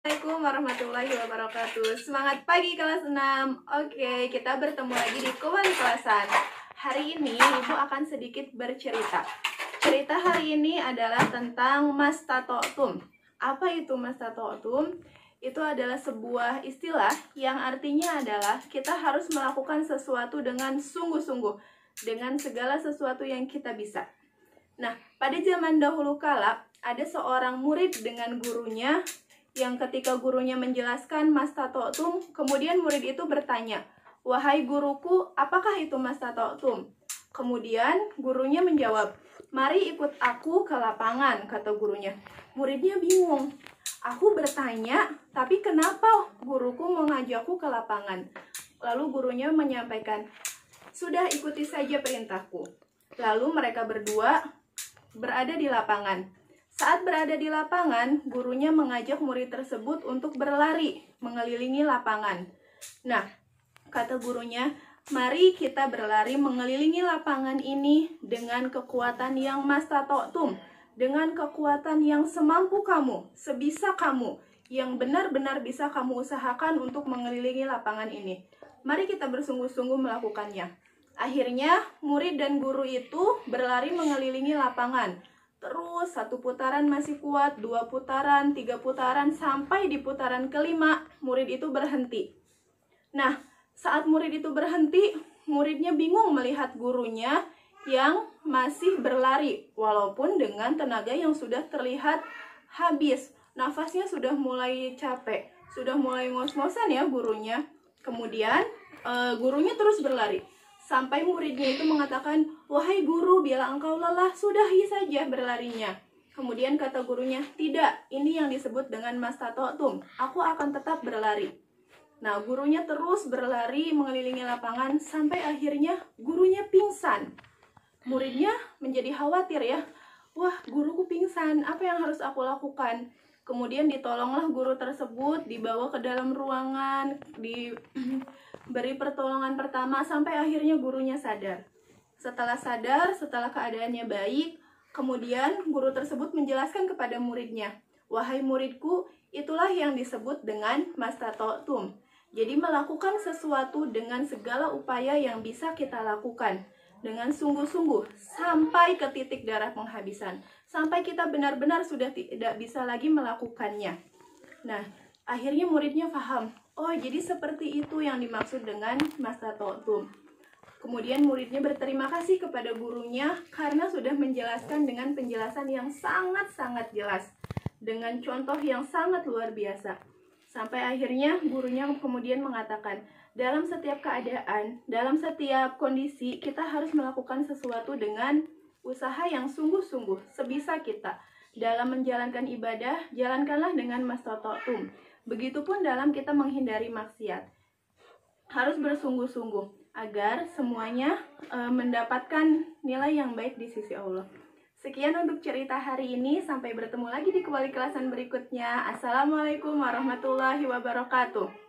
Assalamualaikum warahmatullahi wabarakatuh. Semangat pagi kelas 6. Oke, kita bertemu lagi di Kembali Kelasan. Hari ini Ibu akan sedikit bercerita. Cerita hari ini adalah tentang mastata'tum. Apa itu mastata'tum? Itu adalah sebuah istilah yang artinya adalah kita harus melakukan sesuatu dengan sungguh-sungguh, dengan segala sesuatu yang kita bisa. Nah, pada zaman dahulu kala, ada seorang murid dengan gurunya yang ketika gurunya menjelaskan mastata'tum, kemudian murid itu bertanya, "Wahai guruku, apakah itu mastata'tum?" Kemudian gurunya menjawab, "Mari ikut aku ke lapangan," kata gurunya. Muridnya bingung. "Aku bertanya, tapi kenapa guruku mengajakku ke lapangan?" Lalu gurunya menyampaikan, "Sudah, ikuti saja perintahku." Lalu mereka berdua berada di lapangan. Saat berada di lapangan, gurunya mengajak murid tersebut untuk berlari mengelilingi lapangan. Nah, kata gurunya, "Mari kita berlari mengelilingi lapangan ini dengan kekuatan yang mastata'tum, dengan kekuatan yang semampu kamu, sebisa kamu, yang benar-benar bisa kamu usahakan untuk mengelilingi lapangan ini. Mari kita bersungguh-sungguh melakukannya." Akhirnya, murid dan guru itu berlari mengelilingi lapangan. Terus 1 putaran masih kuat, 2 putaran, 3 putaran, sampai di putaran kelima, murid itu berhenti. Nah, saat murid itu berhenti, muridnya bingung melihat gurunya yang masih berlari, walaupun dengan tenaga yang sudah terlihat habis. Nafasnya sudah mulai capek, sudah mulai ngos-ngosan ya gurunya. Kemudian, gurunya terus berlari. Sampai muridnya itu mengatakan, "Wahai guru, bila engkau lelah, sudahi saja berlarinya." Kemudian kata gurunya, "Tidak, ini yang disebut dengan mastata'tum. Aku akan tetap berlari." Nah, gurunya terus berlari mengelilingi lapangan sampai akhirnya gurunya pingsan. Muridnya menjadi khawatir ya. "Wah, guruku pingsan, apa yang harus aku lakukan?" Kemudian ditolonglah guru tersebut, dibawa ke dalam ruangan, diberi pertolongan pertama sampai akhirnya gurunya sadar. Setelah sadar, setelah keadaannya baik, kemudian guru tersebut menjelaskan kepada muridnya, "Wahai muridku, itulah yang disebut dengan mastata'tum." Jadi melakukan sesuatu dengan segala upaya yang bisa kita lakukan dengan sungguh-sungguh sampai ke titik darah penghabisan, sampai kita benar-benar sudah tidak bisa lagi melakukannya. Nah, akhirnya muridnya paham, oh jadi seperti itu yang dimaksud dengan mastata'tum. Kemudian muridnya berterima kasih kepada gurunya karena sudah menjelaskan dengan penjelasan yang sangat-sangat jelas, dengan contoh yang sangat luar biasa. Sampai akhirnya gurunya kemudian mengatakan, dalam setiap keadaan, dalam setiap kondisi, kita harus melakukan sesuatu dengan usaha yang sungguh-sungguh, sebisa kita. Dalam menjalankan ibadah, jalankanlah dengan mastata'tum. Begitupun dalam kita menghindari maksiat. Harus bersungguh-sungguh agar semuanya mendapatkan nilai yang baik di sisi Allah. Sekian untuk cerita hari ini. Sampai bertemu lagi di Kembali Kelasan berikutnya. Assalamualaikum warahmatullahi wabarakatuh.